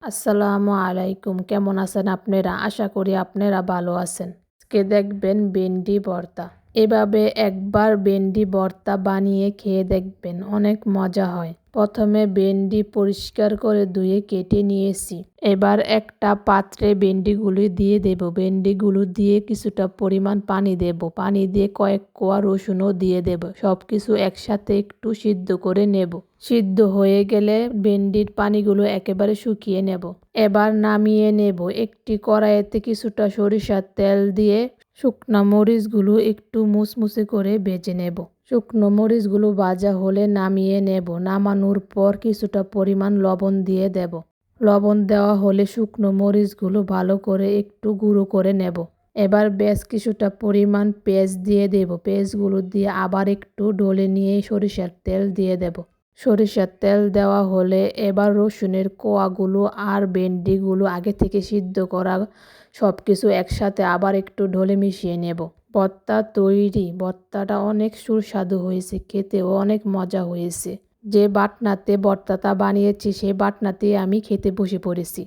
আসসালামু আলাইকুম, কেমন আছেন আপনারা? আশা করি আপনারা ভালো আছেন। আজকে দেখবেন ভেন্ডি ভর্তা। এভাবে একবার ভেন্ডি ভর্তা বানিয়ে খেয়ে দেখবেন, অনেক মজা হয়। প্রথমে ভেন্ডি পরিষ্কার করে ধুয়ে কেটে নিয়েছি। এবার একটা পাত্রে ভেন্ডিগুলি দিয়ে দেব। ভেন্ডিগুলো দিয়ে কিছুটা পরিমাণ পানি দেব। পানি দিয়ে কয়েক কোয়া রসুনও দিয়ে দেব। সব কিছু একসাথে একটু সিদ্ধ করে নেব। সিদ্ধ হয়ে গেলে ভেন্ডির পানিগুলো একেবারে শুকিয়ে নেব। এবার নামিয়ে নেব। একটি কড়াইতে কিছুটা সরিষার তেল দিয়ে শুকনো মরিচগুলো একটু মুচমুচে করে ভেজে নেব। শুকনো মরিচগুলো ভাজা হলে নামিয়ে নেব। নামানোর পর কিছুটা পরিমাণ লবণ দিয়ে দেব। লবণ দেওয়া হলে শুকনো মরিচগুলো ভালো করে একটু গুঁড়ো করে নেব। এবার বেশ কিছুটা পরিমাণ পেঁয়াজ দিয়ে দেব। পেঁয়াজগুলো দিয়ে আবার একটু ডলে নিয়ে সরিষার তেল দিয়ে দেব। সরিষার তেল দেওয়া হলে এবার রসুনের কোয়াগুলো আর ভেন্ডিগুলো আগে থেকে সিদ্ধ করা সব কিছু একসাথে আবার একটু ঢলে মিশিয়ে নেব। ভর্তা তৈরি। ভর্তাটা অনেক সুস্বাদু হয়েছে, খেতেও অনেক মজা হয়েছে। যে বাটনাতে ভর্তাটা বানিয়েছি সেই বাটনাতে আমি খেতে বসে পড়েছি।